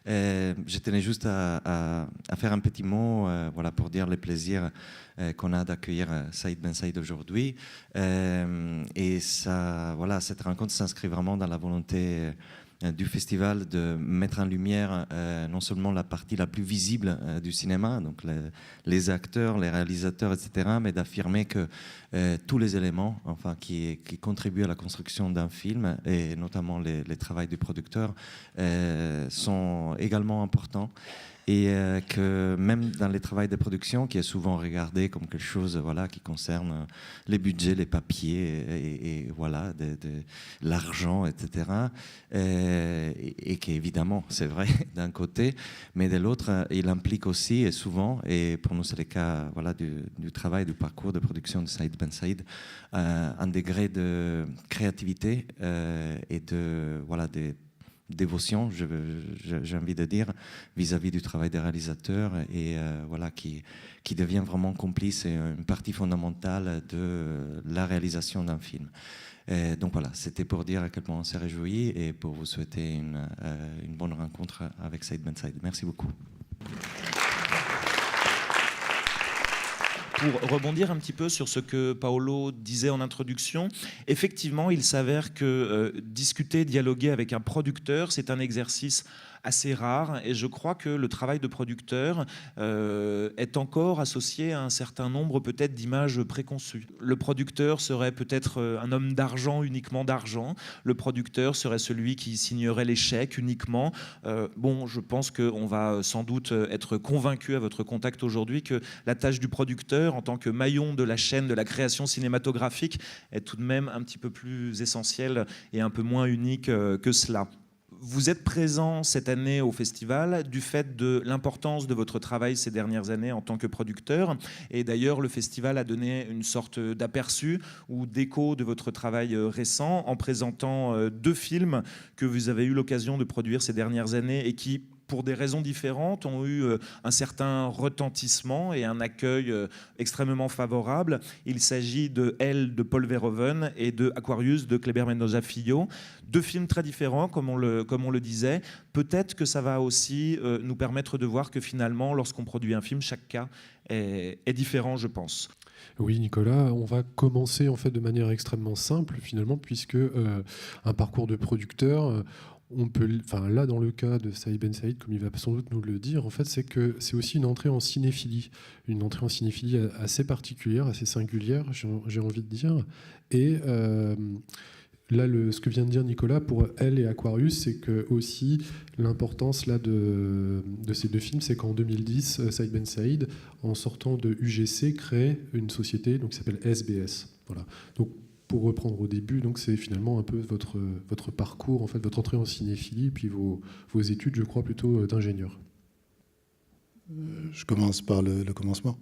Je tenais juste à faire un petit mot voilà, pour dire le plaisir qu'on a d'accueillir Saïd Ben Saïd aujourd'hui. Et ça, voilà, cette rencontre s'inscrit vraiment dans la volonté du festival de mettre en lumière non seulement la partie la plus visible du cinéma, donc les acteurs, les réalisateurs, etc., mais d'affirmer que tous les éléments enfin, qui contribuent à la construction d'un film, et notamment les travaux du producteur, sont également importants. Et que même dans les travaux de production, qui est souvent regardé comme quelque chose voilà, qui concerne les budgets, les papiers et voilà, l'argent, etc. Et qui évidemment, c'est vrai d'un côté, mais de l'autre, il implique aussi, et souvent, et pour nous c'est le cas voilà, du travail, du parcours de production de Saïd Ben Saïd, un degré de créativité et de voilà, dévotion, j'ai envie de dire, vis-à-vis du travail des réalisateurs et voilà, qui devient vraiment complice et une partie fondamentale de la réalisation d'un film. Et donc voilà, c'était pour dire à quel point on s'est réjoui et pour vous souhaiter une bonne rencontre avec Saïd Ben Saïd. Merci beaucoup. Pour rebondir un petit peu sur ce que Paolo disait en introduction, effectivement, il s'avère que discuter, dialoguer avec un producteur, c'est un exercice assez rare, et je crois que le travail de producteur est encore associé à un certain nombre peut-être d'images préconçues. Le producteur serait peut-être un homme d'argent, uniquement d'argent. Le producteur serait celui qui signerait les chèques uniquement. Bon, je pense qu'on va sans doute être convaincu à votre contact aujourd'hui que la tâche du producteur en tant que maillon de la chaîne de la création cinématographique est tout de même un petit peu plus essentielle et un peu moins unique que cela. Vous êtes présent cette année au festival du fait de l'importance de votre travail ces dernières années en tant que producteur. Et d'ailleurs, le festival a donné une sorte d'aperçu ou d'écho de votre travail récent en présentant 2 films que vous avez eu l'occasion de produire ces dernières années et qui, pour des raisons différentes, ont eu un certain retentissement et un accueil extrêmement favorable. Il s'agit de Elle de Paul Verhoeven et de Aquarius de Kleber Mendonça Filho. 2 films très différents, comme on le disait. Peut-être que ça va aussi nous permettre de voir que finalement, lorsqu'on produit un film, chaque cas est différent, je pense. Oui, Nicolas, on va commencer en fait de manière extrêmement simple finalement, puisque un parcours de producteur, on peut, enfin là dans le cas de Saïd Ben Saïd, comme il va sans doute nous le dire, en fait, c'est que c'est aussi une entrée en cinéphilie assez particulière, assez singulière, j'ai envie de dire, et là, ce que vient de dire Nicolas pour Elle et Aquarius, c'est que aussi l'importance là de ces 2 films, c'est qu'en 2010, Saïd Ben Saïd, en sortant de UGC, crée une société donc, qui s'appelle SBS. Voilà. Donc, pour reprendre au début, donc c'est finalement un peu votre parcours, en fait, votre entrée en cinéphilie, puis vos études, je crois, plutôt d'ingénieur. Je commence par le commencement.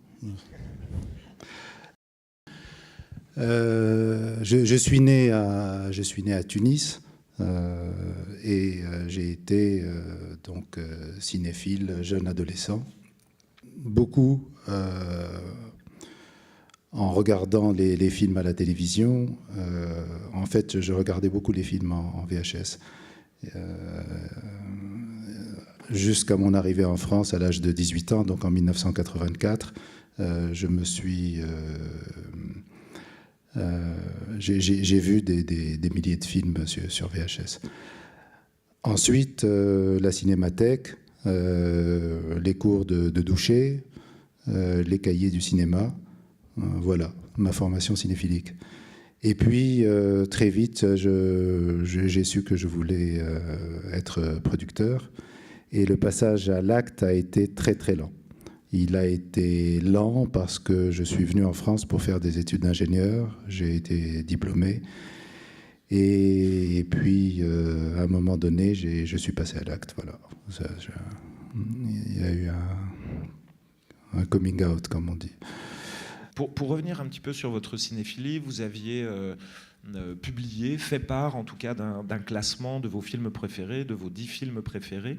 Je suis né à Tunis et j'ai été donc cinéphile jeune adolescent. Beaucoup en regardant les films à la télévision. En fait, je regardais beaucoup les films en VHS. Jusqu'à mon arrivée en France à l'âge de 18 ans, donc en 1984, j'ai vu des milliers de films sur VHS. Ensuite, la cinémathèque, les cours de Douchet, les cahiers du cinéma. Voilà, ma formation cinéphilique. Et puis, très vite, j'ai su que je voulais être producteur. Et le passage à l'acte a été très, très lent. Il a été lent parce que je suis venu en France pour faire des études d'ingénieur. J'ai été diplômé. Et puis, à un moment donné, je suis passé à l'acte. Voilà. Il y a eu un coming out, comme on dit. Pour revenir un petit peu sur votre cinéphilie, vous aviez publié, fait part en tout cas d'un classement de vos films préférés, de vos 10 films préférés.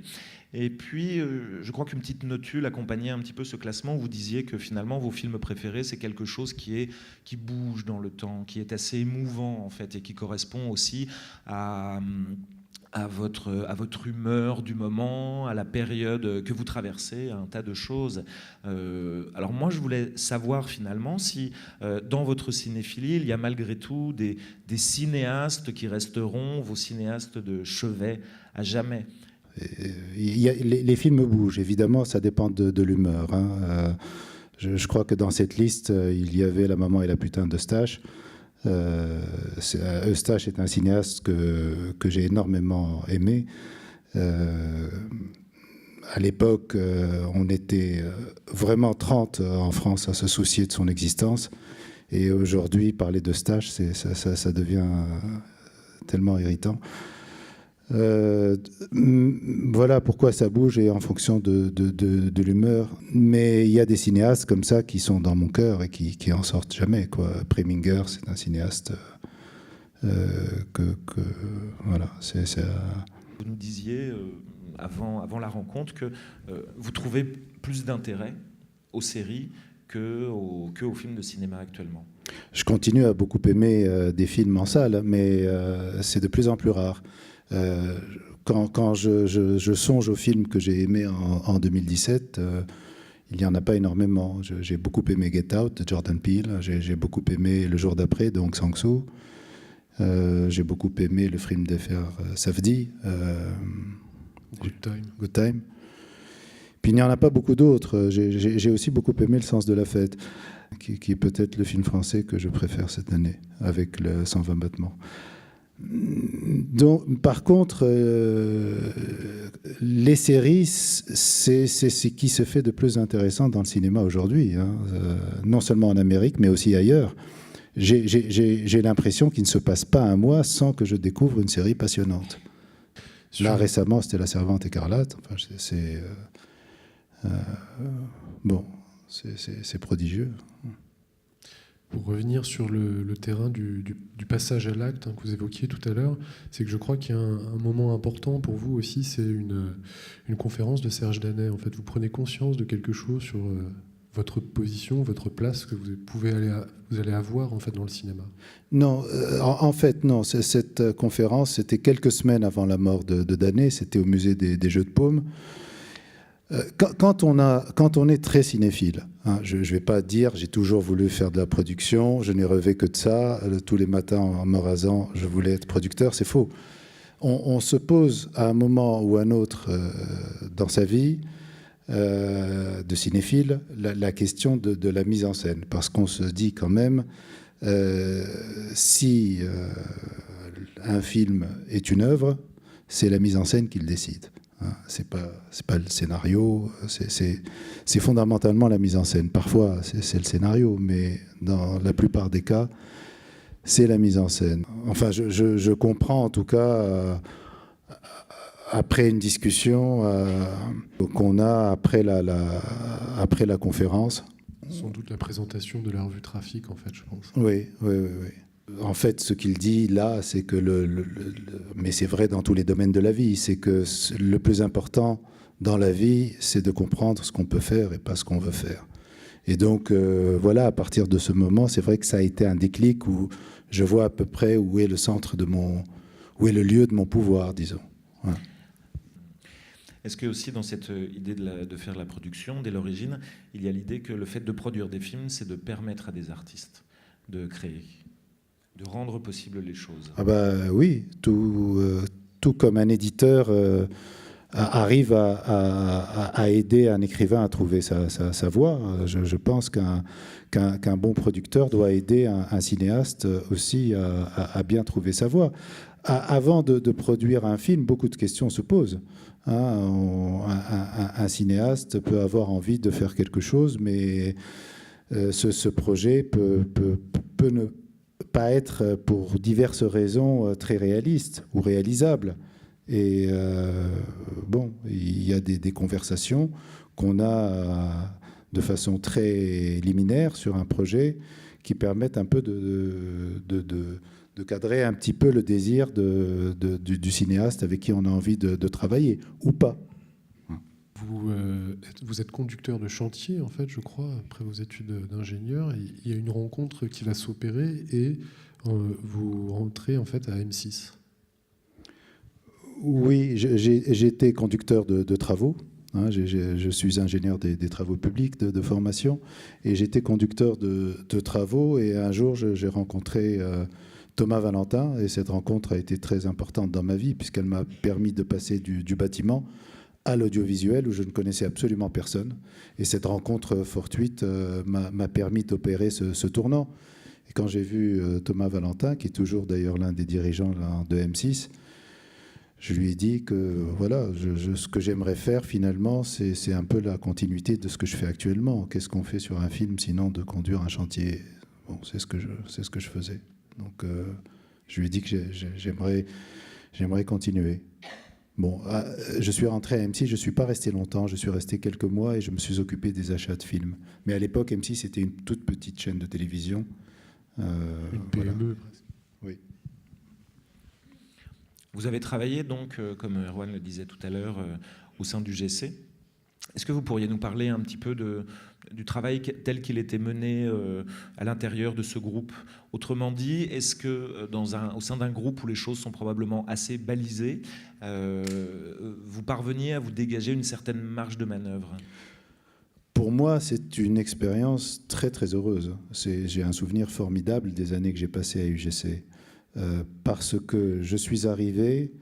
Et puis, je crois qu'une petite notule accompagnait un petit peu ce classement. Vous disiez que finalement, vos films préférés, c'est quelque chose qui bouge dans le temps, qui est assez émouvant en fait, et qui correspond aussi à à votre humeur du moment, à la période que vous traversez, à un tas de choses. Alors moi, je voulais savoir finalement si dans votre cinéphilie, il y a malgré tout des cinéastes qui resteront vos cinéastes de chevet à jamais. Les films bougent, évidemment, ça dépend de l'humeur. Hein. Je crois que dans cette liste, il y avait La maman et la putain d'Eustache. Eustache est un cinéaste que j'ai énormément aimé. À l'époque, on était vraiment 30 en France à se soucier de son existence. Et aujourd'hui, parler d'Eustache, ça devient tellement irritant. Voilà pourquoi ça bouge et en fonction de l'humeur. Mais il y a des cinéastes comme ça qui sont dans mon cœur et qui en sortent jamais, quoi. Preminger, c'est un cinéaste voilà. Vous nous disiez avant la rencontre que vous trouvez plus d'intérêt aux séries qu'aux films de cinéma actuellement. Je continue à beaucoup aimer des films en salle, mais c'est de plus en plus rare. Quand je songe aux films que j'ai aimés en 2017, il n'y en a pas énormément. J'ai beaucoup aimé Get Out de Jordan Peele, j'ai beaucoup aimé Le jour d'après de Hong Sang-soo, j'ai beaucoup aimé le film d'affaires Safdie, Good Time. Puis il n'y en a pas beaucoup d'autres. J'ai aussi beaucoup aimé Le sens de la fête, qui est peut-être le film français que je préfère cette année, avec le 120 battements. Donc, par contre, les séries, c'est ce qui se fait de plus intéressant dans le cinéma aujourd'hui, hein. Non seulement en Amérique, mais aussi ailleurs. J'ai l'impression qu'il ne se passe pas un mois sans que je découvre une série passionnante. Là, récemment, c'était La Servante écarlate. Enfin, c'est prodigieux. Pour revenir sur le terrain du passage à l'acte, hein, que vous évoquiez tout à l'heure, c'est que je crois qu'il y a un moment important pour vous aussi, c'est une conférence de Serge Danet. En fait, vous prenez conscience de quelque chose sur votre position, votre place que vous allez avoir en fait dans le cinéma. Non, en fait, non. Cette conférence, c'était quelques semaines avant la mort de Danet. C'était au musée des Jeux de Paume. Quand on est très cinéphile, hein, je ne vais pas dire j'ai toujours voulu faire de la production, je n'ai rêvé que de ça, tous les matins en me rasant, je voulais être producteur, c'est faux. On se pose à un moment ou à un autre dans sa vie de cinéphile la question de la mise en scène, parce qu'on se dit quand même si un film est une œuvre, c'est la mise en scène qui le décide. C'est pas le scénario, c'est fondamentalement la mise en scène. Parfois, c'est le scénario, mais dans la plupart des cas, c'est la mise en scène. Enfin, je comprends en tout cas, après une discussion qu'on a après la conférence. Sans doute la présentation de la revue Trafic, en fait, je pense. Oui. En fait, ce qu'il dit là, c'est que mais c'est vrai dans tous les domaines de la vie, c'est que le plus important dans la vie, c'est de comprendre ce qu'on peut faire et pas ce qu'on veut faire. Et donc, voilà, à partir de ce moment, c'est vrai que ça a été un déclic où je vois à peu près où est le centre où est le lieu de mon pouvoir, disons. Ouais. Est-ce que aussi dans cette idée de faire la production, dès l'origine, il y a l'idée que le fait de produire des films, c'est de permettre à des artistes de créer, de rendre possible les choses? Ah bah oui, tout comme un éditeur arrive à aider un écrivain à trouver sa voie. Je pense qu'un bon producteur doit aider un cinéaste aussi à bien trouver sa voie. Avant de produire un film, beaucoup de questions se posent. Un cinéaste peut avoir envie de faire quelque chose, mais ce projet peut ne pas être, pour diverses raisons, très réaliste ou réalisable. Et il y a des conversations qu'on a de façon très liminaire sur un projet qui permettent un peu de cadrer un petit peu le désir du cinéaste avec qui on a envie de travailler, ou pas. Vous êtes conducteur de chantier, en fait, je crois, après vos études d'ingénieur. Il y a une rencontre qui va s'opérer et vous rentrez en fait à M6. Oui, j'ai été conducteur de travaux. Hein, je suis ingénieur des travaux publics de formation et j'étais conducteur de travaux. Et un jour, j'ai rencontré Thomas Valentin et cette rencontre a été très importante dans ma vie puisqu'elle m'a permis de passer du bâtiment à l'audiovisuel où je ne connaissais absolument personne. Et cette rencontre fortuite m'a permis d'opérer ce tournant. Et quand j'ai vu Thomas Valentin, qui est toujours d'ailleurs l'un des dirigeants de M6, je lui ai dit que voilà, ce que j'aimerais faire finalement, c'est un peu la continuité de ce que je fais actuellement. Qu'est-ce qu'on fait sur un film sinon de conduire un chantier? Bon, c'est ce que je faisais. Donc je lui ai dit que j'aimerais continuer. Bon, je suis rentré à M6, je ne suis pas resté longtemps, je suis resté quelques mois et je me suis occupé des achats de films. Mais à l'époque, M6 c'était une toute petite chaîne de télévision. Une PME voilà. presque. Oui. Vous avez travaillé donc, comme Erwan le disait tout à l'heure, au sein du GC. Est-ce que vous pourriez nous parler un petit peu du travail tel qu'il était mené à l'intérieur de ce groupe? Autrement dit, est-ce que au sein d'un groupe où les choses sont probablement assez balisées, vous parveniez à vous dégager une certaine marge de manœuvre? Pour moi, c'est une expérience très très heureuse. J'ai un souvenir formidable des années que j'ai passées à UGC. Parce que je suis arrivé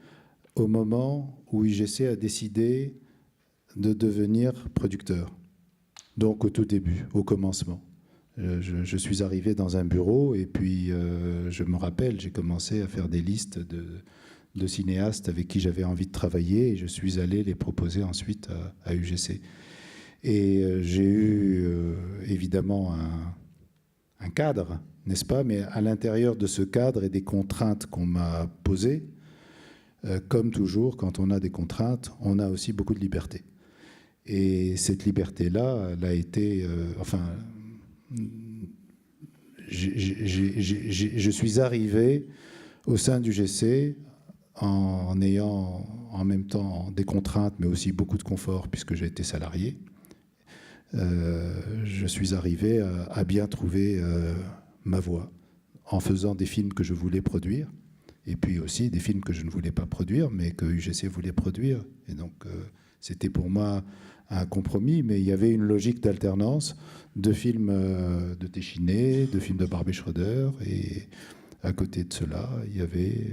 au moment où UGC a décidé de devenir producteur. Donc au tout début, au commencement. Je suis arrivé dans un bureau et puis je me rappelle, j'ai commencé à faire des listes de cinéastes avec qui j'avais envie de travailler et je suis allé les proposer ensuite à UGC. Et j'ai eu évidemment un cadre, n'est-ce pas? Mais à l'intérieur de ce cadre et des contraintes qu'on m'a posées, comme toujours, quand on a des contraintes, on a aussi beaucoup de liberté. Et cette liberté-là, elle a été... je suis arrivé au sein du GC en ayant en même temps des contraintes, mais aussi beaucoup de confort, puisque j'ai été salarié. Je suis arrivé à bien trouver ma voie en faisant des films que je voulais produire et puis aussi des films que je ne voulais pas produire mais que UGC voulait produire. Et donc c'était pour moi un compromis, mais il y avait une logique d'alternance de films de Téchiné, de films de Barbet Schroeder, et à côté de cela il y avait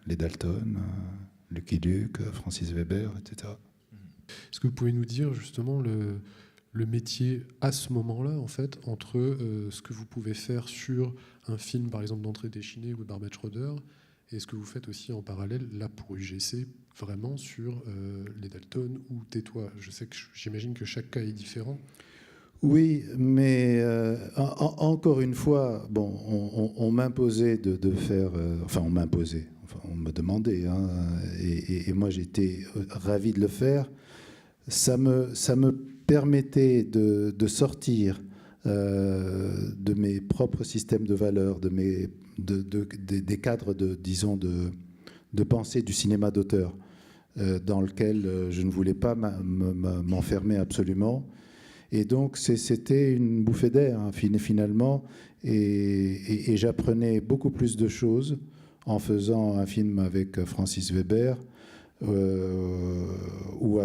les Dalton, Lucky Luke, Francis Weber, etc. Est-ce que vous pouvez nous dire justement le métier à ce moment-là, en fait, entre ce que vous pouvez faire sur un film, par exemple, d'André Téchiné ou de Barbet Schroeder, et ce que vous faites aussi en parallèle, là, pour UGC, vraiment sur les Dalton ou Tais-toi? J'imagine que chaque cas est différent. Oui, mais encore une fois, bon, on m'imposait de faire... on m'imposait, on me demandait, hein, et moi j'étais ravi de le faire. Ça me permettait de sortir de mes propres systèmes de valeurs, des cadres de pensée du cinéma d'auteur, dans lequel je ne voulais pas m'enfermer absolument. Et donc c'était une bouffée d'air, hein, finalement, et j'apprenais beaucoup plus de choses en faisant un film avec Francis Weber ou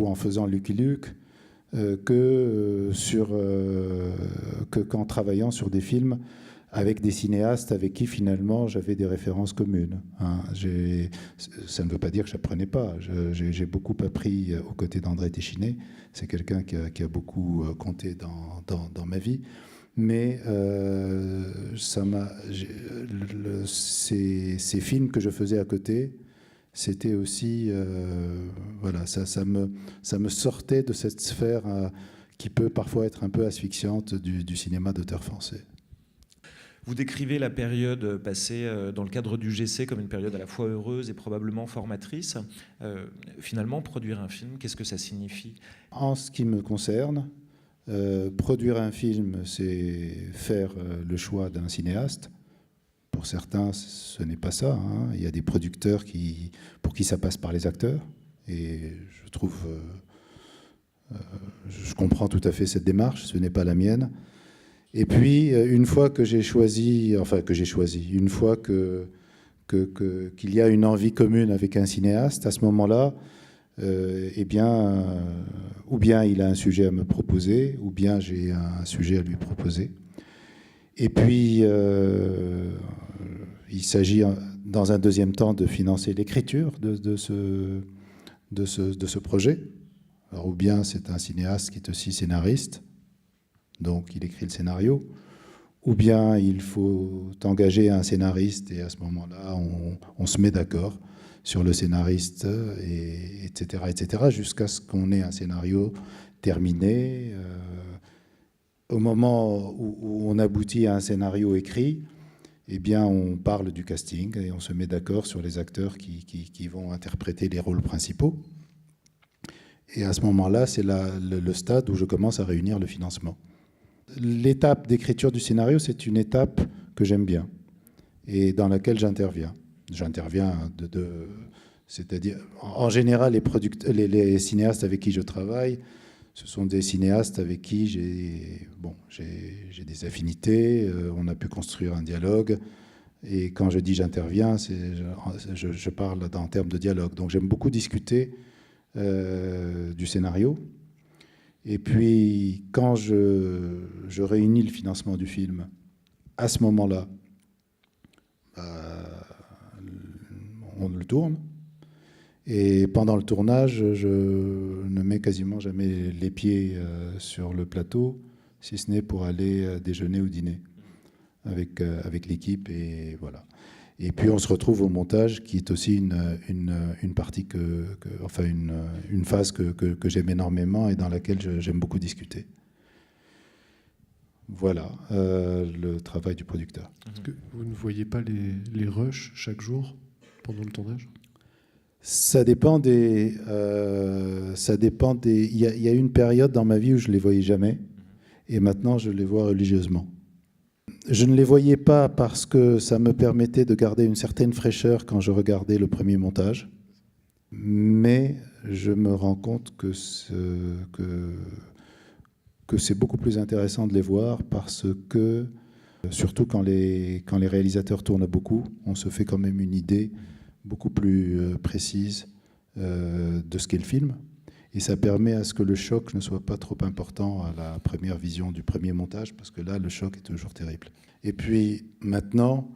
en faisant Lucky Luke qu'en travaillant sur des films avec des cinéastes avec qui finalement j'avais des références communes. Hein. Ça ne veut pas dire que je n'apprenais pas. J'ai beaucoup appris aux côtés d'André Téchiné. C'est quelqu'un qui a beaucoup compté dans ma vie. Mais ces films que je faisais à côté, c'était aussi... voilà, ça me sortait de cette sphère qui peut parfois être un peu asphyxiante du cinéma d'auteur français. Vous décrivez la période passée dans le cadre du GC comme une période à la fois heureuse et probablement formatrice. Finalement, produire un film, qu'est-ce que ça signifie? En ce qui me concerne, produire un film, c'est faire le choix d'un cinéaste. Pour certains, ce n'est pas ça. Hein. Il y a des producteurs pour qui ça passe par les acteurs. Et je trouve... je comprends tout à fait cette démarche, ce n'est pas la mienne. Et puis, une fois que une fois que qu'il y a une envie commune avec un cinéaste, à ce moment-là, ou bien il a un sujet à me proposer, ou bien j'ai un sujet à lui proposer. Et puis, il s'agit dans un deuxième temps de financer l'écriture de ce projet. Alors, ou bien c'est un cinéaste qui est aussi scénariste, donc il écrit le scénario, ou bien il faut engager un scénariste et à ce moment-là, on se met d'accord sur le scénariste, etc., jusqu'à ce qu'on ait un scénario terminé. Au moment où on aboutit à un scénario écrit, eh bien, on parle du casting et on se met d'accord sur les acteurs qui vont interpréter les rôles principaux. Et à ce moment-là, c'est le stade où je commence à réunir le financement. L'étape d'écriture du scénario, c'est une étape que j'aime bien et dans laquelle j'interviens. J'interviens c'est-à-dire, en général, les cinéastes avec qui je travaille, ce sont des cinéastes avec qui j'ai des affinités, on a pu construire un dialogue. Et quand je dis j'interviens, je parle en termes de dialogue. Donc j'aime beaucoup discuter du scénario. Et puis, quand je réunis le financement du film, à ce moment-là, on le tourne. Et pendant le tournage, je ne mets quasiment jamais les pieds sur le plateau, si ce n'est pour aller déjeuner ou dîner avec l'équipe. Et voilà. Et puis on se retrouve au montage, qui est aussi une partie une phase que j'aime énormément et dans laquelle j'aime beaucoup discuter. Voilà le travail du producteur. Est-ce que vous ne voyez pas les rushs chaque jour pendant le tournage ? Ça dépend des. Il y a eu une période dans ma vie où je les voyais jamais, et maintenant je les vois religieusement. Je ne les voyais pas parce que ça me permettait de garder une certaine fraîcheur quand je regardais le premier montage, mais je me rends compte que c'est beaucoup plus intéressant de les voir parce que, surtout quand les réalisateurs tournent beaucoup, on se fait quand même une idée beaucoup plus précise de ce qu'est le film. Et ça permet à ce que le choc ne soit pas trop important à la première vision du premier montage, parce que là, le choc est toujours terrible. Et puis maintenant,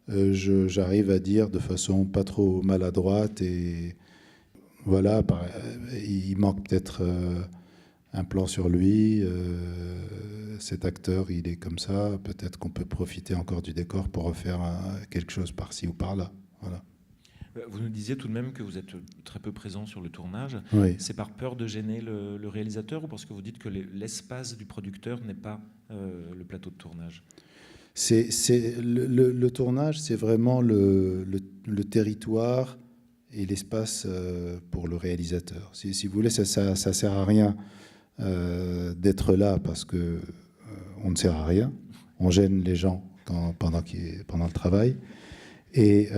j'arrive à dire de façon pas trop maladroite, et voilà, il manque peut-être un plan sur lui, cet acteur, il est comme ça, peut-être qu'on peut profiter encore du décor pour refaire quelque chose par-ci ou par-là. Voilà. Vous nous disiez tout de même que vous êtes très peu présent sur le tournage. Oui. C'est par peur de gêner le réalisateur, ou parce que vous dites que l'espace du producteur n'est pas le plateau de tournage ? Le tournage, c'est vraiment le territoire et l'espace pour le réalisateur. Si vous voulez, ça sert à rien d'être là parce que on ne sert à rien. On gêne les gens pendant le travail. Et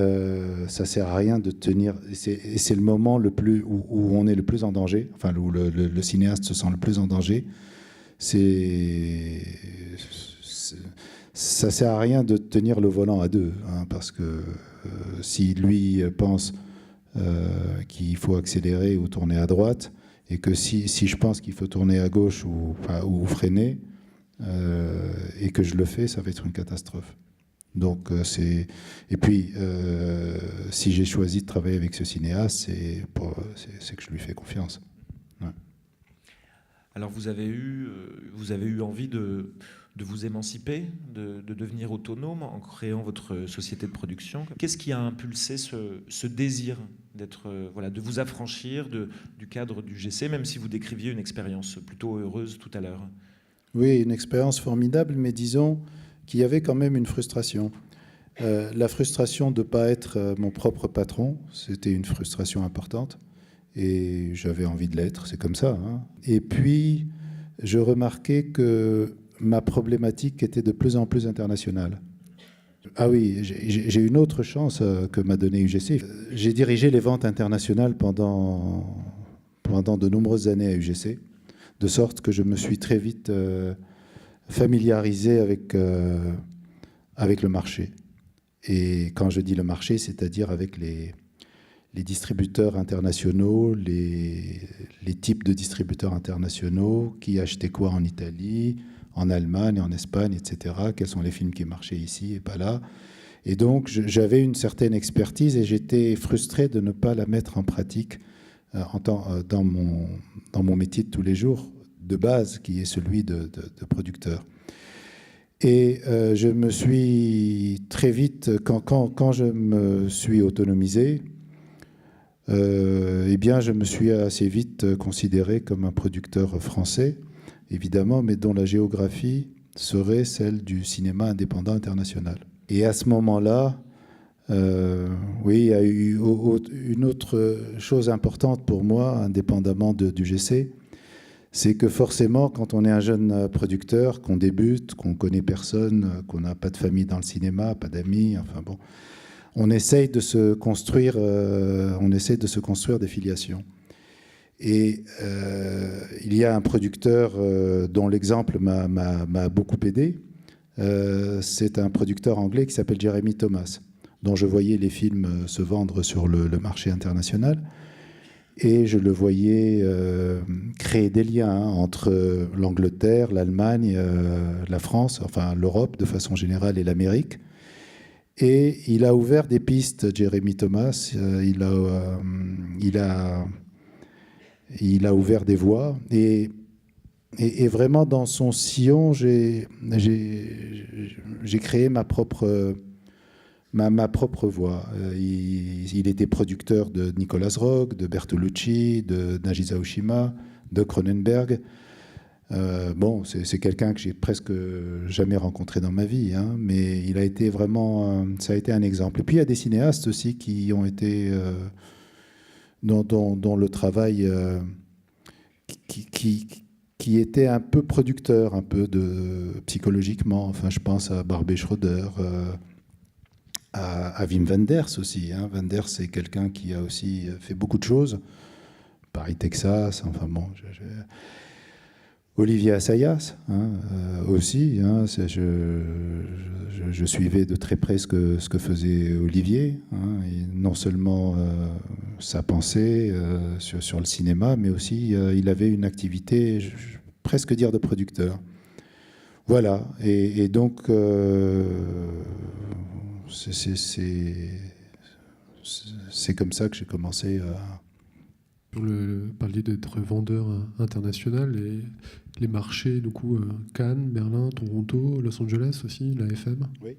ça sert à rien de tenir. C'est le moment où on est le plus en danger, enfin où le cinéaste se sent le plus en danger. Ça sert à rien de tenir le volant à deux, hein, parce que si lui pense qu'il faut accélérer ou tourner à droite, et que si je pense qu'il faut tourner à gauche ou freiner, et que je le fais, ça va être une catastrophe. Donc et puis si j'ai choisi de travailler avec ce cinéaste, c'est que je lui fais confiance. Ouais. Alors vous avez eu envie de vous émanciper, de devenir autonome en créant votre société de production. Qu'est-ce qui a impulsé ce désir de vous affranchir du cadre du GC, même si vous décriviez une expérience plutôt heureuse tout à l'heure ? Oui, une expérience formidable, mais disons qu'il y avait quand même une frustration. La frustration de ne pas être mon propre patron, c'était une frustration importante. Et j'avais envie de l'être, c'est comme ça. Hein. Et puis, je remarquais que ma problématique était de plus en plus internationale. Ah oui, j'ai une autre chance que m'a donnée UGC. J'ai dirigé les ventes internationales pendant de nombreuses années à UGC, de sorte que je me suis très vite familiarisé avec le marché. Et quand je dis le marché, c'est-à-dire avec les distributeurs internationaux, les types de distributeurs internationaux, qui achetaient quoi en Italie, en Allemagne, en Espagne, etc. Quels sont les films qui marchaient ici et pas là. Et donc, j'avais une certaine expertise et j'étais frustré de ne pas la mettre en pratique dans mon métier de tous les jours, de base, qui est celui de producteur. Et je me suis très vite, quand je me suis autonomisé, eh bien, je me suis assez vite considéré comme un producteur français, évidemment, mais dont la géographie serait celle du cinéma indépendant international. Et à ce moment-là, oui, il y a eu une autre chose importante pour moi, indépendamment du GC, c'est que forcément, quand on est un jeune producteur, qu'on débute, qu'on connaît personne, qu'on n'a pas de famille dans le cinéma, pas d'amis, enfin bon, on essaye de se construire des filiations. Et il y a un producteur dont l'exemple m'a beaucoup aidé. C'est un producteur anglais qui s'appelle Jeremy Thomas, dont je voyais les films se vendre sur le marché international. Et je le voyais créer des liens entre l'Angleterre, l'Allemagne, la France, enfin l'Europe de façon générale et l'Amérique. Et il a ouvert des pistes, Jeremy Thomas. Il a ouvert des voies. Et vraiment, dans son sillon, j'ai créé ma propre voie. Il était producteur de Nicolas Roeg, de Bertolucci, de Nagisa Oshima, de Cronenberg. Bon, c'est quelqu'un que j'ai presque jamais rencontré dans ma vie, hein, mais il a été vraiment, ça a été un exemple. Et puis il y a des cinéastes aussi qui ont été dont le travail qui était un peu producteur, un peu psychologiquement. Enfin, je pense à Barbet Schroeder, à Wim Wenders aussi. Hein. Wenders, c'est quelqu'un qui a aussi fait beaucoup de choses. Paris, Texas, enfin bon. Olivier Assayas, hein, aussi. Hein, je suivais de très près ce que faisait Olivier. Hein, et non seulement sa pensée sur le cinéma, mais aussi il avait une activité, je presque dire, de producteur. Voilà. Et donc, c'est comme ça que j'ai commencé à... Parler d'être vendeur international et les marchés, du coup, Cannes, Berlin, Toronto, Los Angeles aussi, la FM. Oui,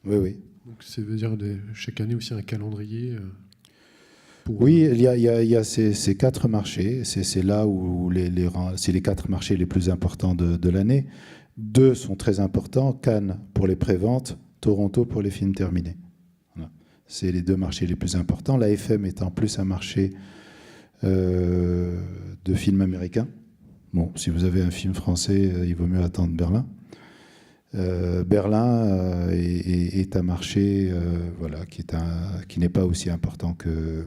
oui, oui. Donc ça veut dire chaque année aussi un calendrier. Oui, il y a ces 4 marchés. C'est là où c'est les 4 marchés les plus importants de l'année. 2 sont très importants, Cannes pour les préventes, Toronto pour les films terminés. Voilà. C'est les 2 marchés les plus importants. La FM est en plus un marché de films américains. Bon, si vous avez un film français, il vaut mieux attendre Berlin. Berlin est un marché voilà, qui n'est pas aussi important que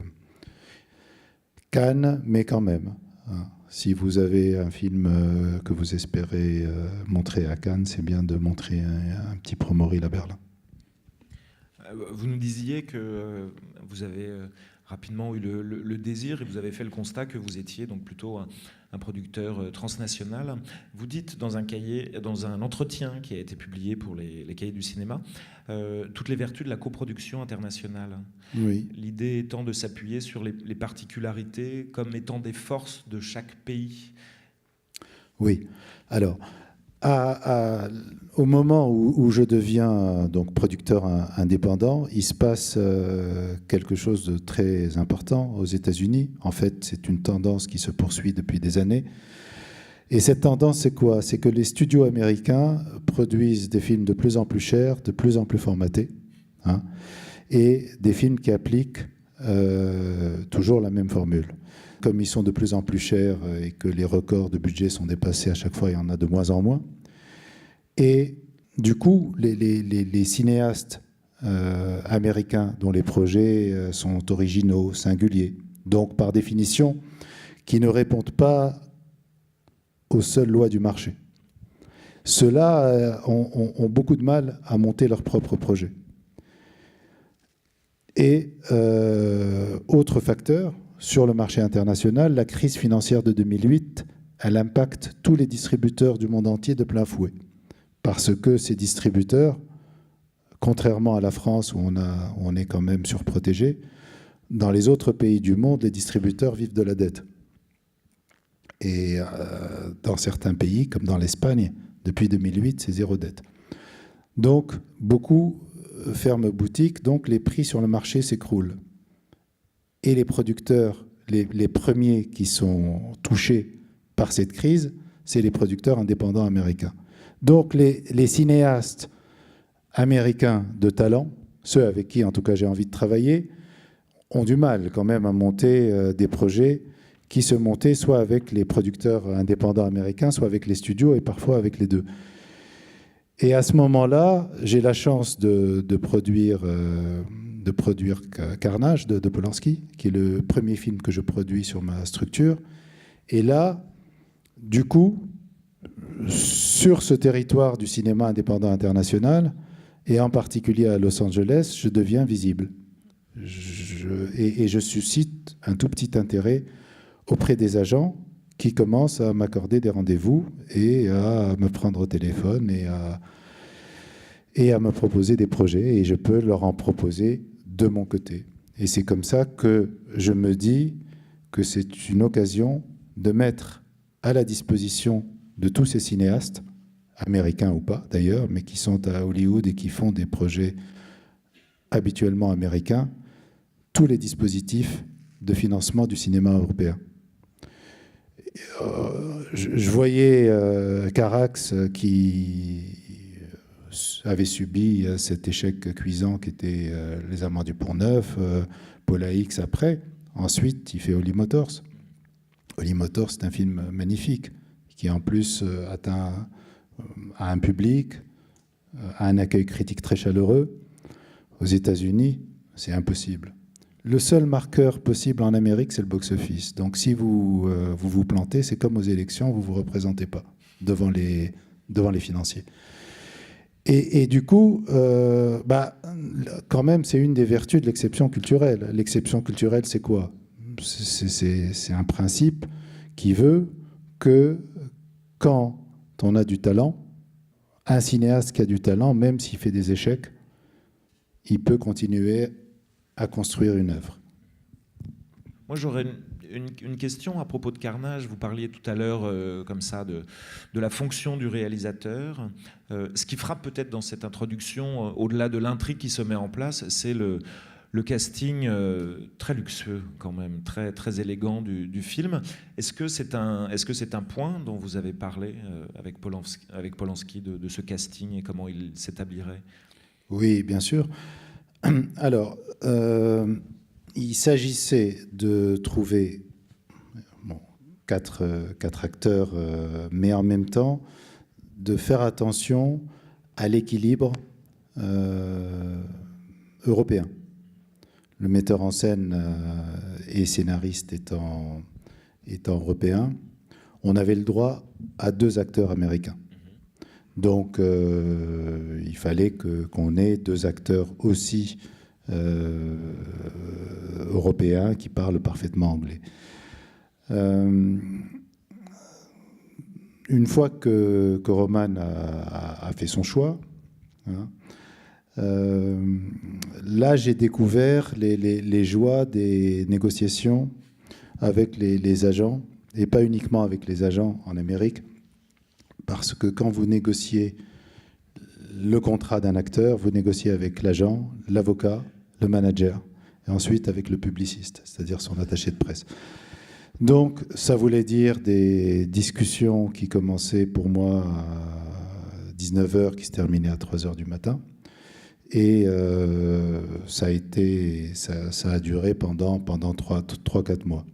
Cannes, mais quand même. Hein. Si vous avez un film que vous espérez montrer à Cannes, c'est bien de montrer un petit promo reel à Berlin. Vous nous disiez que vous avez rapidement eu le désir et vous avez fait le constat que vous étiez donc plutôt un producteur transnational. Vous dites dans un entretien qui a été publié pour les cahiers du cinéma, toutes les vertus de la coproduction internationale. Oui. L'idée étant de s'appuyer sur les particularités comme étant des forces de chaque pays. Oui. Alors, au moment où je deviens donc producteur indépendant, il se passe quelque chose de très important aux États-Unis. En fait, c'est une tendance qui se poursuit depuis des années. Et cette tendance, c'est quoi? C'est que les studios américains produisent des films de plus en plus chers, de plus en plus formatés, hein, et des films qui appliquent toujours la même formule. Comme ils sont de plus en plus chers et que les records de budget sont dépassés à chaque fois, il y en a de moins en moins. Et du coup, les cinéastes américains dont les projets sont originaux, singuliers, donc par définition, qui ne répondent pas aux seules lois du marché, ceux-là ont beaucoup de mal à monter leurs propres projets. Et autre facteur, sur le marché international, la crise financière de 2008, elle impacte tous les distributeurs du monde entier de plein fouet. Parce que ces distributeurs, contrairement à la France où on est quand même surprotégé, dans les autres pays du monde, les distributeurs vivent de la dette. Et dans certains pays, comme dans l'Espagne, depuis 2008, c'est zéro dette. Donc, beaucoup ferment boutique, donc les prix sur le marché s'écroulent. Et les producteurs, les premiers qui sont touchés par cette crise, c'est les producteurs indépendants américains. Donc, les cinéastes américains de talent, ceux avec qui, en tout cas, j'ai envie de travailler, ont du mal quand même à monter des projets qui se montaient soit avec les producteurs indépendants américains, soit avec les studios et parfois avec les deux. Et à ce moment-là, j'ai la chance de produire Carnage de Polanski, qui est le premier film que je produis sur ma structure. Et là, du coup, sur ce territoire du cinéma indépendant international, et en particulier à Los Angeles, je deviens visible. Et je suscite un tout petit intérêt auprès des agents qui commencent à m'accorder des rendez-vous et à me prendre au téléphone et à me proposer des projets. Et je peux leur en proposer de mon côté. Et c'est comme ça que je me dis que c'est une occasion de mettre à la disposition de tous ces cinéastes, américains ou pas d'ailleurs, mais qui sont à Hollywood et qui font des projets habituellement américains, tous les dispositifs de financement du cinéma européen. Je voyais Carax qui avait subi cet échec cuisant qui était Les Amants du Pont-Neuf, Paul X après. Ensuite, il fait Holly Motors. Holly Motors, c'est un film magnifique qui en plus atteint un public, a un accueil critique très chaleureux. Aux États-Unis, c'est impossible. Le seul marqueur possible en Amérique, c'est le box-office. Donc si vous vous plantez, c'est comme aux élections, vous ne vous représentez pas devant les financiers. Et du coup, quand même, c'est une des vertus de l'exception culturelle. L'exception culturelle, c'est quoi ? C'est un principe qui veut que quand on a du talent, un cinéaste qui a du talent, même s'il fait des échecs, il peut continuer à construire une œuvre. Moi, j'aurais une question à propos de Carnage. Vous parliez tout à l'heure comme ça de la fonction du réalisateur. Ce qui frappe peut-être dans cette introduction, au-delà de l'intrigue qui se met en place, c'est le casting très luxueux quand même, très, très élégant du film. Est-ce que c'est un point dont vous avez parlé avec Polanski de ce casting et comment il s'établirait ? Oui, bien sûr. Alors, il s'agissait de trouver quatre acteurs, mais en même temps de faire attention à l'équilibre européen. Le metteur en scène et scénariste étant européen, on avait le droit à 2 acteurs américains. Donc, il fallait qu'on ait 2 acteurs aussi européens qui parlent parfaitement anglais. Une fois que Roman a fait son choix, là, j'ai découvert les joies des négociations avec les agents, et pas uniquement avec les agents en Amérique, parce que quand vous négociez le contrat d'un acteur, vous négociez avec l'agent, l'avocat, le manager, et ensuite avec le publiciste, c'est-à-dire son attaché de presse. Donc, ça voulait dire des discussions qui commençaient pour moi à 19h, qui se terminaient à 3h du matin. Et ça a duré pendant 3-4 mois.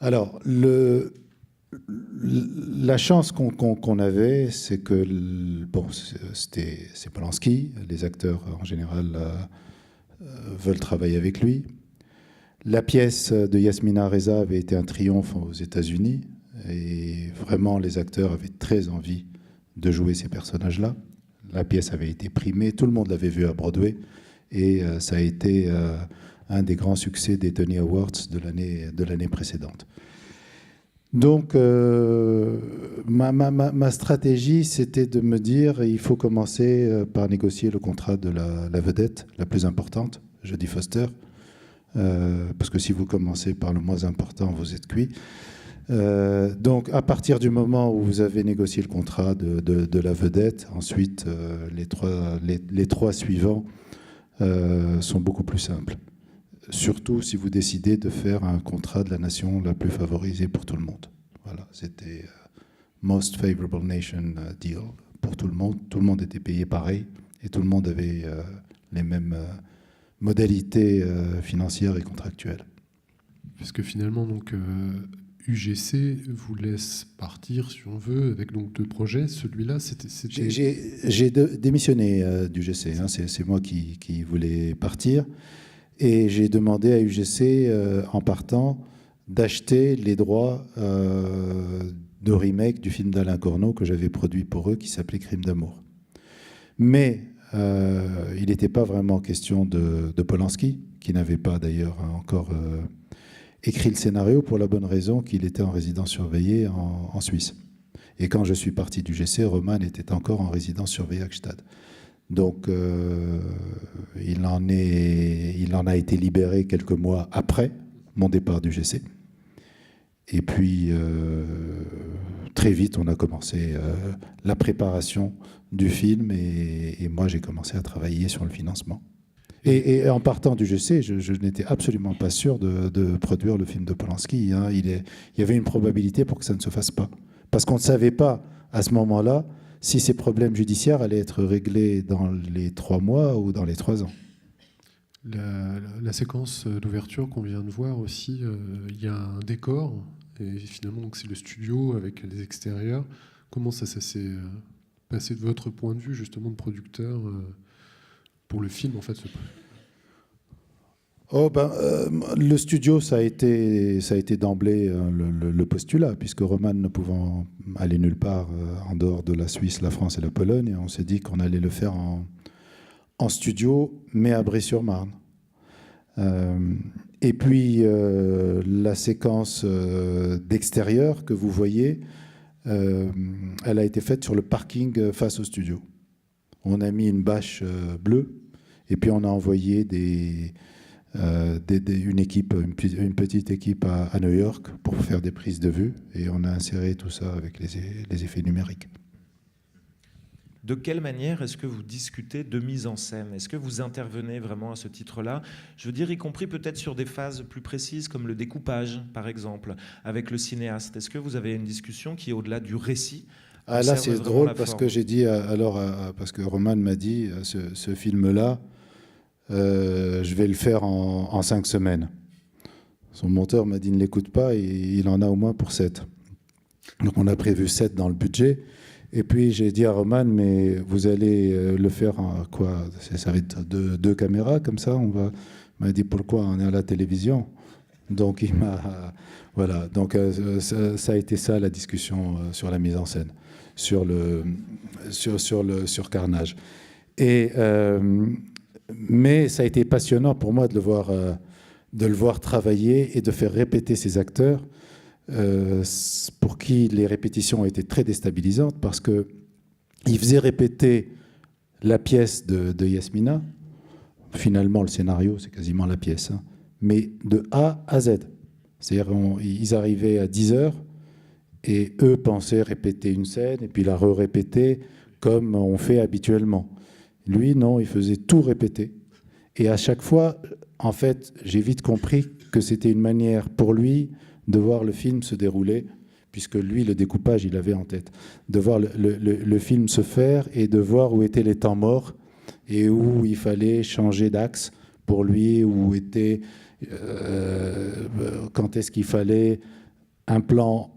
Alors, la chance qu'on avait, c'est que c'est Polanski. Les acteurs, en général, veulent travailler avec lui. La pièce de Yasmina Reza avait été un triomphe aux États-Unis. Et vraiment, les acteurs avaient très envie de jouer ces personnages-là. La pièce avait été primée, tout le monde l'avait vue à Broadway. Et ça a été un des grands succès des Tony Awards de l'année précédente. Donc, ma stratégie, c'était de me dire il faut commencer par négocier le contrat de la vedette la plus importante, Jodie Foster, parce que si vous commencez par le moins important, vous êtes cuit. Donc, à partir du moment où vous avez négocié le contrat de la vedette, ensuite, les trois suivants sont beaucoup plus simples. Surtout si vous décidez de faire un contrat de la nation la plus favorisée pour tout le monde. Voilà, c'était Most Favorable Nation Deal pour tout le monde. Tout le monde était payé pareil et tout le monde avait les mêmes modalités financières et contractuelles. Parce que finalement, donc, UGC vous laisse partir, si on veut, avec donc 2 projets. Celui-là, c'était... J'ai démissionné d'UGC. Hein, c'est moi qui voulais partir. Et j'ai demandé à UGC, en partant, d'acheter les droits de remake du film d'Alain Corneau que j'avais produit pour eux, qui s'appelait Crime d'amour. Mais il n'était pas vraiment question de Polanski, qui n'avait pas d'ailleurs encore écrit le scénario, pour la bonne raison qu'il était en résidence surveillée en Suisse. Et quand je suis parti d'UGC, Roman était encore en résidence surveillée à Gstaad. Donc, il en a été libéré quelques mois après mon départ du GC. Et puis, très vite, on a commencé la préparation du film et moi, j'ai commencé à travailler sur le financement. Et en partant du GC, je n'étais absolument pas sûr de produire le film de Polanski. Hein. Il y avait une probabilité pour que ça ne se fasse pas. Parce qu'on ne savait pas, à ce moment-là, si ces problèmes judiciaires allaient être réglés dans les 3 mois ou dans les 3 ans. La séquence d'ouverture qu'on vient de voir aussi, il y a un décor, et finalement donc c'est le studio avec les extérieurs. Comment ça s'est passé de votre point de vue, justement, de producteur, pour le film, en fait? Le studio, ça a été d'emblée le postulat, puisque Roman ne pouvant aller nulle part en dehors de la Suisse, la France et la Pologne, et on s'est dit qu'on allait le faire en studio, mais à Bray-sur-Marne. Et puis, la séquence d'extérieur que vous voyez, elle a été faite sur le parking face au studio. On a mis une bâche bleue, et puis on a envoyé une petite équipe à New York pour faire des prises de vue, et on a inséré tout ça avec les effets numériques. De quelle manière est-ce que vous discutez de mise en scène? Est-ce que vous intervenez vraiment à ce titre-là? Je veux dire, y compris peut-être sur des phases plus précises, comme le découpage, par exemple, avec le cinéaste. Est-ce que vous avez une discussion qui est au-delà du récit? Là, c'est drôle, parce que j'ai dit, parce que Roman m'a dit, ce film-là, je vais le faire en 5 semaines. Son monteur m'a dit ne l'écoute pas, et il en a au moins pour 7. Donc on a prévu 7 dans le budget. Et puis j'ai dit à Roman, mais vous allez le faire en quoi? Ça va être 2 caméras comme ça. Il m'a dit pourquoi? On est à la télévision. Donc il m'a voilà. Donc ça a été ça la discussion sur la mise en scène, sur Carnage. Mais ça a été passionnant pour moi de le voir travailler et de faire répéter ses acteurs, pour qui les répétitions ont été très déstabilisantes, parce qu'il faisait répéter la pièce de Yasmina. Finalement, le scénario, c'est quasiment la pièce, hein, mais de A à Z. C'est-à-dire ils arrivaient à 10h et eux pensaient répéter une scène et puis la répéter comme on fait habituellement. Lui, non, il faisait tout répéter. Et à chaque fois, en fait, j'ai vite compris que c'était une manière pour lui de voir le film se dérouler, puisque lui, le découpage, il avait en tête. De voir le film se faire et de voir où étaient les temps morts et où il fallait changer d'axe pour lui, où était... quand est-ce qu'il fallait un plan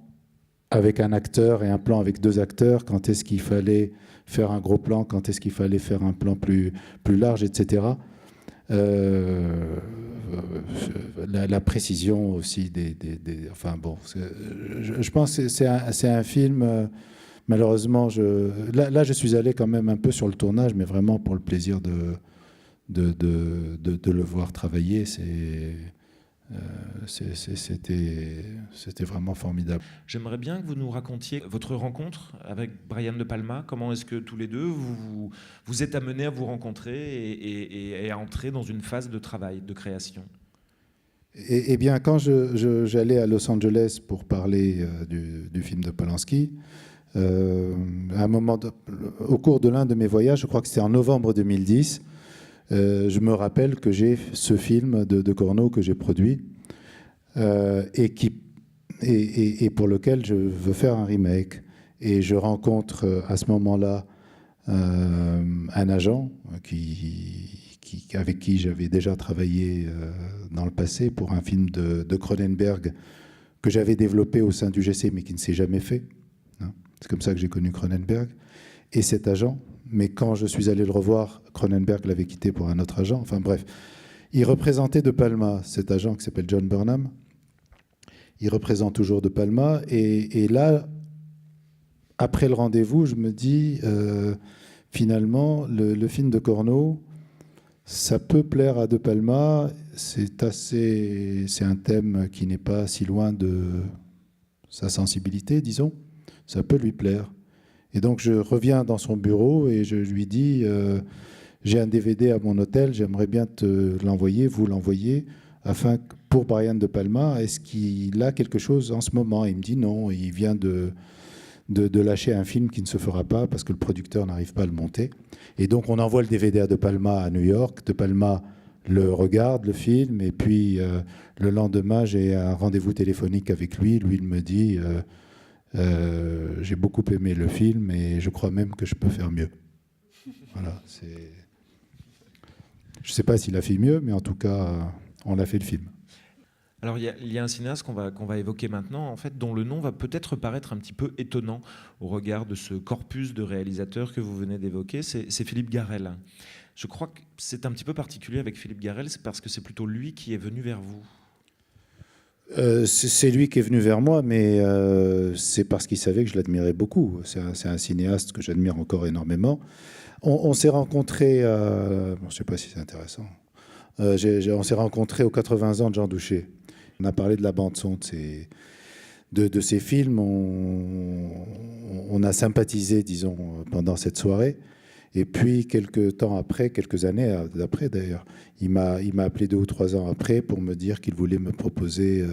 avec un acteur et un plan avec 2 acteurs, quand est-ce qu'il fallait faire un gros plan, quand est-ce qu'il fallait faire un plan plus large, etc. La précision aussi enfin bon, je pense que c'est un film, malheureusement, là je suis allé quand même un peu sur le tournage, mais vraiment pour le plaisir de le voir travailler. C'était vraiment formidable. J'aimerais bien que vous nous racontiez votre rencontre avec Brian De Palma. Comment est-ce que tous les deux vous êtes amenés à vous rencontrer et à entrer dans une phase de travail, de création? Eh bien, quand j'allais à Los Angeles pour parler du film de Polanski, à un moment au cours de l'un de mes voyages, je crois que c'était en novembre 2010, je me rappelle que j'ai ce film de Corneau que j'ai produit et pour lequel je veux faire un remake. Et je rencontre à ce moment-là un agent avec qui j'avais déjà travaillé dans le passé pour un film de Cronenberg que j'avais développé au sein du GC mais qui ne s'est jamais fait. C'est comme ça que j'ai connu Cronenberg. Et cet agent, mais quand je suis allé le revoir, Cronenberg l'avait quitté pour un autre agent. Enfin bref, il représentait De Palma, cet agent qui s'appelle John Burnham. Il représente toujours De Palma. Et là, après le rendez-vous, je me dis, finalement, le film de Corneau, ça peut plaire à De Palma. C'est un thème qui n'est pas si loin de sa sensibilité, disons. Ça peut lui plaire. Et donc, je reviens dans son bureau et je lui dis j'ai un DVD à mon hôtel, j'aimerais bien te l'envoyer, vous l'envoyer, afin que, pour Brian De Palma, est-ce qu'il a quelque chose en ce moment? Il me dit non, il vient de lâcher un film qui ne se fera pas parce que le producteur n'arrive pas à le monter. Et donc, on envoie le DVD à De Palma à New York. De Palma le regarde, le film, et puis le lendemain, j'ai un rendez-vous téléphonique avec lui. Lui, il me dit j'ai beaucoup aimé le film et je crois même que je peux faire mieux. Voilà, je ne sais pas s'il a fait mieux, mais en tout cas, on a fait le film. Alors, il y a un cinéaste qu'on va évoquer maintenant, en fait, dont le nom va peut-être paraître un petit peu étonnant au regard de ce corpus de réalisateurs que vous venez d'évoquer. C'est Philippe Garrel. Je crois que c'est un petit peu particulier avec Philippe Garrel, c'est parce que c'est plutôt lui qui est venu vers vous. C'est lui qui est venu vers moi, mais c'est parce qu'il savait que je l'admirais beaucoup. C'est un cinéaste que j'admire encore énormément. On s'est rencontrés, je ne sais pas si c'est intéressant, on s'est rencontrés aux 80 ans de Jean Douché. On a parlé de la bande-son de ces films. On a sympathisé, disons, pendant cette soirée. Et puis, quelques années après d'ailleurs, il m'a appelé 2 ou 3 ans après pour me dire qu'il voulait me proposer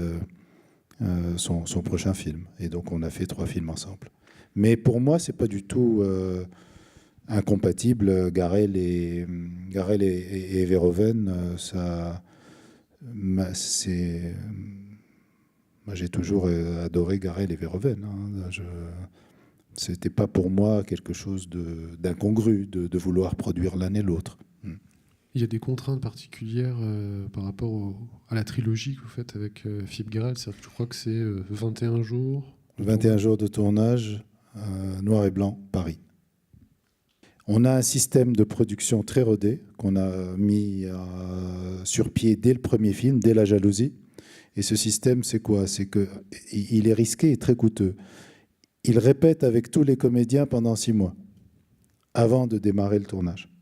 son prochain film. Et donc, on a fait 3 films ensemble. Mais pour moi, c'est pas du tout incompatible. Garrel et Verhoeven, moi, j'ai toujours adoré Garrel et Verhoeven. C'était pas pour moi quelque chose d'incongru de vouloir produire l'un et l'autre. Il y a des contraintes particulières par rapport à la trilogie que vous faites avec Philippe Garrel. Je crois que c'est 21 jours. 21 jours de tournage, noir et blanc, Paris. On a un système de production très rodé qu'on a mis sur pied dès le premier film, dès La Jalousie. Et ce système, c'est quoi? C'est qu'il est risqué et très coûteux. Il répète avec tous les comédiens pendant 6 mois, avant de démarrer le tournage.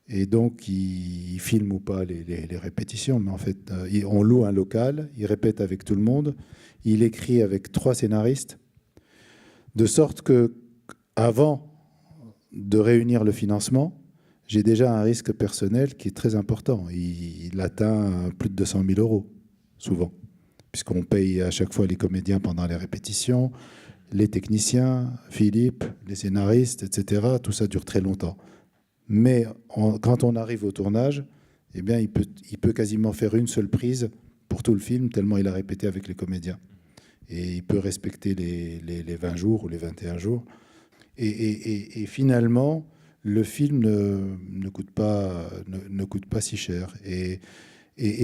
Et donc, il filme ou pas les répétitions, mais en fait, on loue un local, il répète avec tout le monde, il écrit avec 3 scénaristes, de sorte que, avant de réunir le financement, j'ai déjà un risque personnel qui est très important. Il atteint plus de 200 000 euros, souvent, puisqu'on paye à chaque fois les comédiens pendant les répétitions, les techniciens, Philippe, les scénaristes, etc. Tout ça dure très longtemps. Mais quand on arrive au tournage, eh bien, il peut quasiment faire une seule prise pour tout le film, tellement il a répété avec les comédiens. Et il peut respecter les 20 jours ou les 21 jours. Et finalement, le film ne coûte pas si cher. Et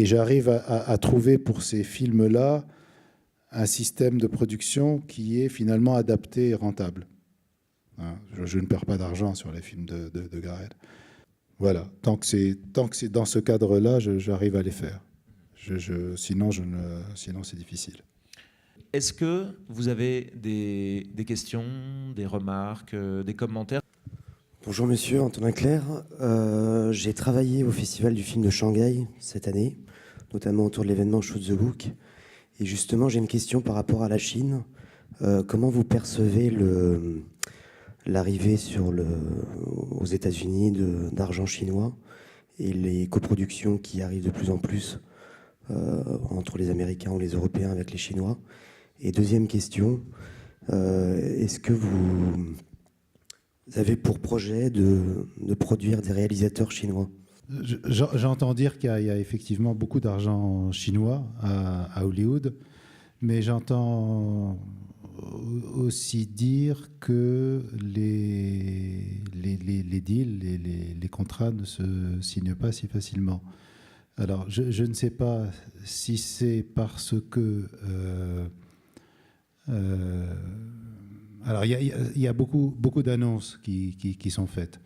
j'arrive à trouver pour ces films-là un système de production qui est finalement adapté et rentable. Je ne perds pas d'argent sur les films de Garrel. Voilà, tant que c'est dans ce cadre-là, j'arrive à les faire. Sinon, c'est difficile. Est-ce que vous avez des questions, des remarques, des commentaires? Bonjour monsieur, Antonin Clerc. J'ai travaillé au Festival du film de Shanghai cette année, notamment autour de l'événement Shoot the Book. Et justement, j'ai une question par rapport à la Chine. Comment vous percevez l'arrivée aux États-Unis d'argent chinois et les coproductions qui arrivent de plus en plus entre les Américains ou les Européens avec les Chinois? Et deuxième question, est-ce que vous avez pour projet de produire des réalisateurs chinois? J'entends dire qu'il y a effectivement beaucoup d'argent chinois à Hollywood, mais j'entends aussi dire que les deals, les contrats ne se signent pas si facilement. Alors, je ne sais pas si c'est parce que... alors, il y a beaucoup d'annonces qui sont faites.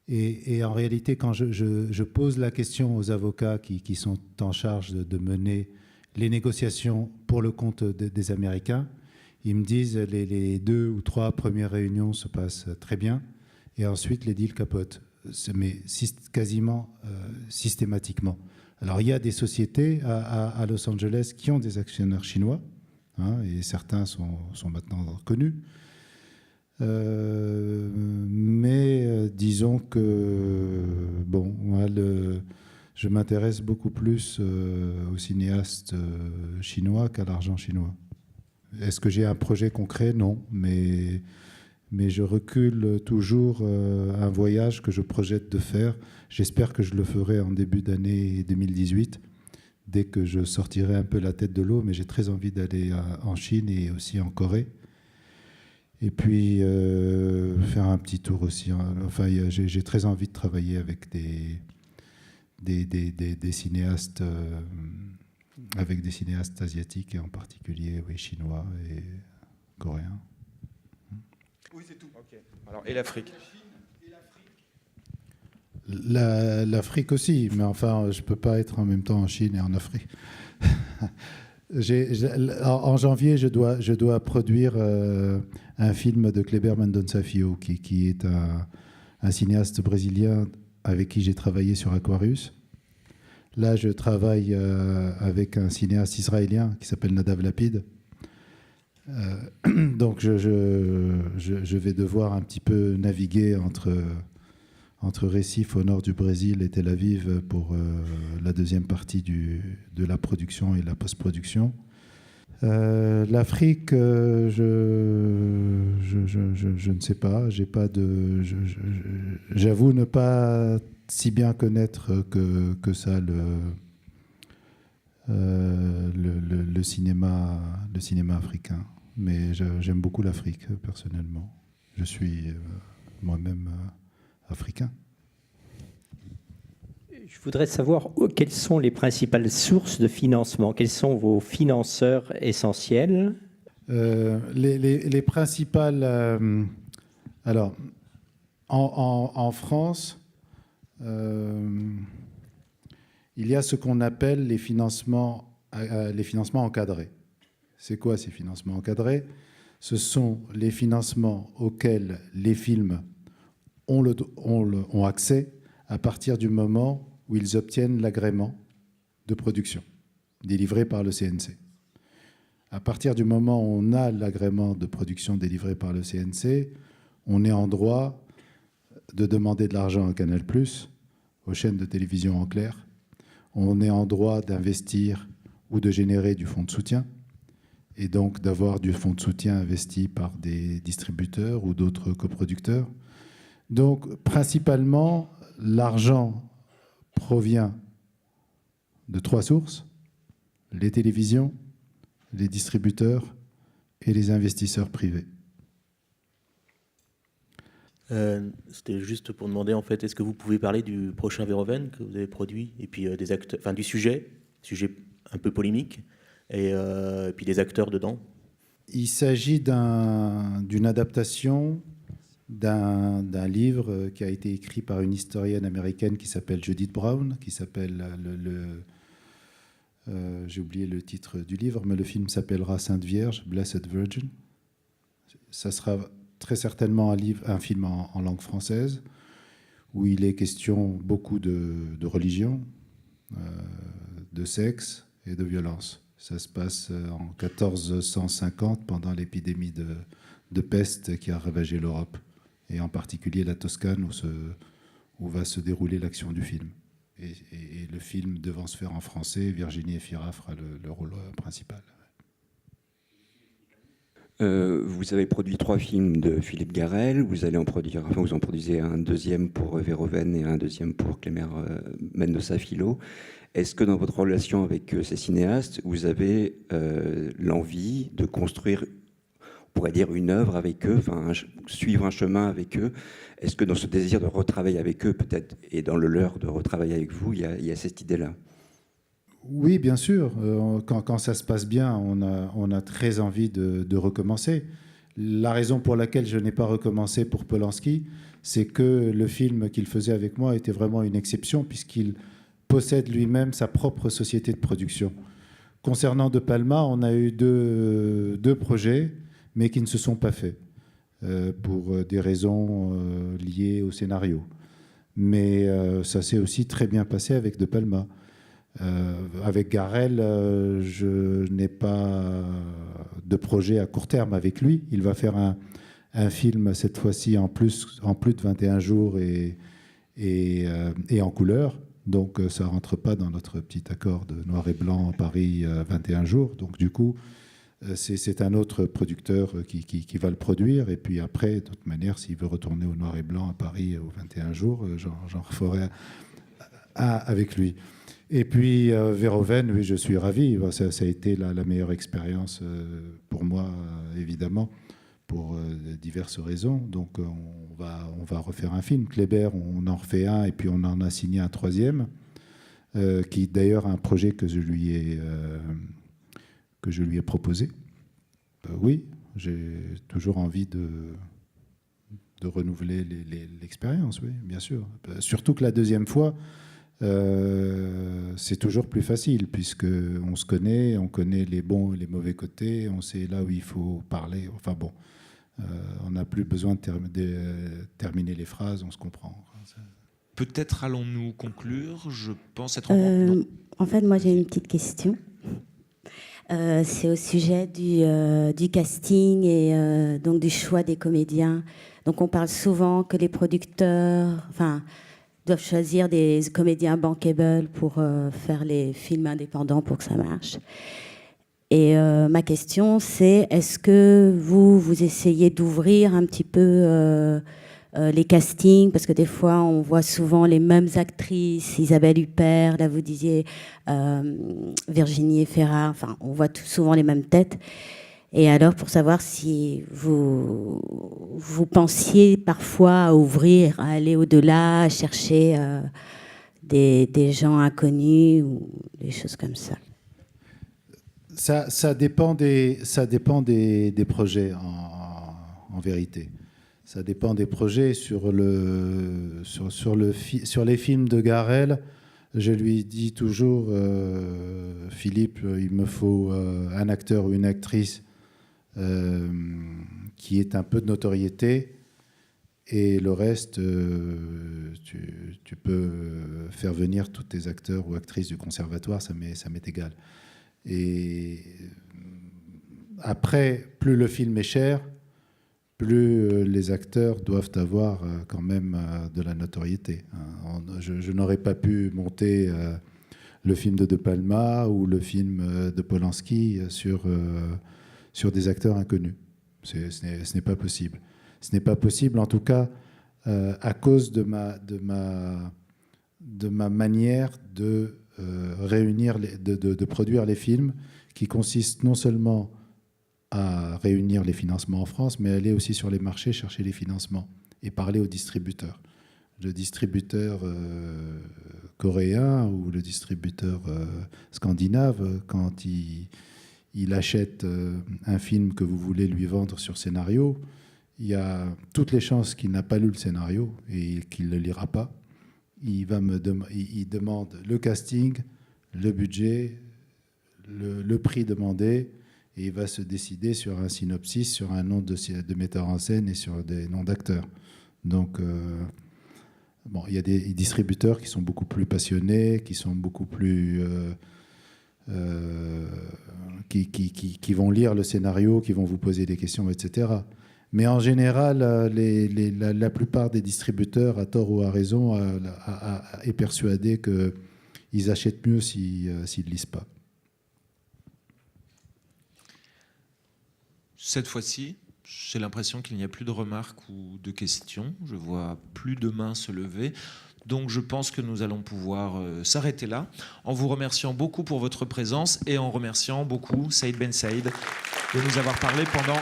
Et en réalité, quand je pose la question aux avocats qui sont en charge de mener les négociations pour le compte des Américains, ils me disent les 2 ou 3 premières réunions se passent très bien, et ensuite les deals capotent, mais quasiment systématiquement. Alors il y a des sociétés à Los Angeles qui ont des actionnaires chinois, hein, et certains sont maintenant connus. Mais disons que bon, moi, je m'intéresse beaucoup plus aux cinéastes chinois qu'à l'argent chinois. Est-ce que j'ai un projet concret? Non, mais je recule toujours un voyage que je projette de faire. J'espère que je le ferai en début d'année 2018, dès que je sortirai un peu la tête de l'eau, mais j'ai très envie d'aller en Chine et aussi en Corée. Et puis faire un petit tour aussi. Enfin, j'ai très envie de travailler avec des cinéastes, avec des cinéastes asiatiques et en particulier chinois et coréens. Oui, c'est tout. Okay. Alors, et l'Afrique? L'Afrique aussi, mais enfin, je ne peux pas être en même temps en Chine et en Afrique. En janvier, je dois produire un film de Kleber Mendonça Filho, qui est un cinéaste brésilien avec qui j'ai travaillé sur Aquarius. Là, je travaille avec un cinéaste israélien qui s'appelle Nadav Lapid. Donc, je vais devoir un petit peu naviguer entre Recife au nord du Brésil et Tel Aviv pour la deuxième partie de la production et la post-production. L'Afrique, je ne sais pas. J'avoue ne pas si bien connaître que ça le cinéma africain. Mais j'aime beaucoup l'Afrique, personnellement. Je suis moi-même africain. Je voudrais savoir quelles sont les principales sources de financement, quels sont vos financeurs essentiels? Les principales... alors, en France, il y a ce qu'on appelle les financements encadrés. C'est quoi ces financements encadrés? Ce sont les financements auxquels les films ont accès à partir du moment où ils obtiennent l'agrément de production délivré par le CNC. À partir du moment où on a l'agrément de production délivré par le CNC, on est en droit de demander de l'argent à Canal+, aux chaînes de télévision en clair. On est en droit d'investir ou de générer du fonds de soutien, et donc d'avoir du fonds de soutien investi par des distributeurs ou d'autres coproducteurs. Donc, principalement, l'argent provient de 3 sources: les télévisions, les distributeurs et les investisseurs privés. C'était juste pour demander, en fait, est-ce que vous pouvez parler du prochain Verhoeven que vous avez produit, et puis des acteurs, enfin, du sujet un peu polémique, et puis des acteurs dedans? Il s'agit d'une adaptation d'un livre qui a été écrit par une historienne américaine qui s'appelle Judith Brown, qui s'appelle j'ai oublié le titre du livre, mais le film s'appellera Sainte Vierge, Blessed Virgin. Ça sera très certainement un film en langue française, où il est question beaucoup de religion, de sexe et de violence. Ça se passe en 1450, pendant l'épidémie de peste qui a ravagé l'Europe, et en particulier la Toscane, où va se dérouler l'action du film. Et le film devant se faire en français, Virginie Efira fera le rôle principal. Vous avez produit 3 films de Philippe Garrel. Vous allez en produire, enfin, vous en produisez un deuxième pour Verhoeven et un deuxième pour Clément Mendoza Filho. Est-ce que dans votre relation avec ces cinéastes, vous avez l'envie de construire, on pourrait dire, une œuvre avec eux, enfin, suivre un chemin avec eux? Est-ce que dans ce désir de retravailler avec eux, peut-être, et dans le leur de retravailler avec vous, il y a cette idée-là? Oui, bien sûr. Quand ça se passe bien, on a très envie de recommencer. La raison pour laquelle je n'ai pas recommencé pour Polanski, c'est que le film qu'il faisait avec moi était vraiment une exception, puisqu'il possède lui-même sa propre société de production. Concernant De Palma, on a eu deux projets, mais qui ne se sont pas faits, pour des raisons liées au scénario. Mais ça s'est aussi très bien passé avec De Palma. Avec Garrel, je n'ai pas de projet à court terme avec lui. Il va faire un film, cette fois-ci, en plus de 21 jours et en couleur. Donc, ça ne rentre pas dans notre petit accord de noir et blanc Paris 21 jours. Donc, du coup, c'est un autre producteur qui va le produire. Et puis après, de toute manière, s'il veut retourner au noir et blanc à Paris aux 21 jours, j'en ferai un avec lui. Et puis, Verhoeven, oui, je suis ravi. Ça a été la meilleure expérience pour moi, évidemment, pour diverses raisons. Donc, on va refaire un film. Kléber, on en refait un, et puis on en a signé un troisième, qui d'ailleurs un projet que je lui ai proposé. Oui, j'ai toujours envie de renouveler l'expérience, oui, bien sûr. Surtout que la deuxième fois, c'est toujours plus facile, puisqu'on se connaît, on connaît les bons et les mauvais côtés, on sait là où il faut parler. Enfin bon, on n'a plus besoin de terminer les phrases, on se comprend. Peut-être allons-nous conclure. Je pense être en fait, moi j'ai une petite question. C'est au sujet du casting et donc du choix des comédiens. Donc on parle souvent que les producteurs doivent choisir des comédiens bankable pour faire les films indépendants pour que ça marche. Et ma question, c'est est-ce que vous essayez d'ouvrir un petit peu les castings, parce que des fois on voit souvent les mêmes actrices, Isabelle Huppert, là vous disiez Virginie Efira, enfin on voit souvent les mêmes têtes. Et alors pour savoir si vous pensiez parfois à ouvrir, à aller au-delà, à chercher des gens inconnus ou des choses comme ça. Ça dépend des projets en vérité. Ça dépend des projets. Sur les films de Garrel, je lui dis toujours, Philippe, il me faut un acteur ou une actrice qui ait un peu de notoriété, et le reste, tu peux faire venir tous tes acteurs ou actrices du conservatoire, ça m'est égal. Et après, plus le film est cher, plus les acteurs doivent avoir quand même de la notoriété. Je n'aurais pas pu monter le film de Palma ou le film de Polanski sur des acteurs inconnus. Ce n'est pas possible. Ce n'est pas possible, en tout cas, à cause de ma manière de réunir, de produire les films, qui consiste non seulement à réunir les financements en France, mais aller aussi sur les marchés chercher les financements et parler aux distributeurs. Le distributeur coréen ou le distributeur scandinave, quand il achète un film que vous voulez lui vendre sur scénario, il y a toutes les chances qu'il n'a pas lu le scénario et qu'il ne le lira pas. Il demande le casting, le budget, le prix demandé, et il va se décider sur un synopsis, sur un nom de metteur en scène et sur des noms d'acteurs. Donc, bon, il y a des distributeurs qui sont beaucoup plus passionnés, qui sont beaucoup plus... qui vont lire le scénario, qui vont vous poser des questions, etc. Mais en général, la plupart des distributeurs, à tort ou à raison, est persuadé qu'ils achètent mieux s'ils ne lisent pas. Cette fois-ci, j'ai l'impression qu'il n'y a plus de remarques ou de questions. Je vois plus de mains se lever. Donc je pense que nous allons pouvoir s'arrêter là, en vous remerciant beaucoup pour votre présence et en remerciant beaucoup Saïd Bensaïd de nous avoir parlé pendant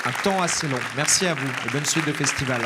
un temps assez long. Merci à vous et bonne suite de festival.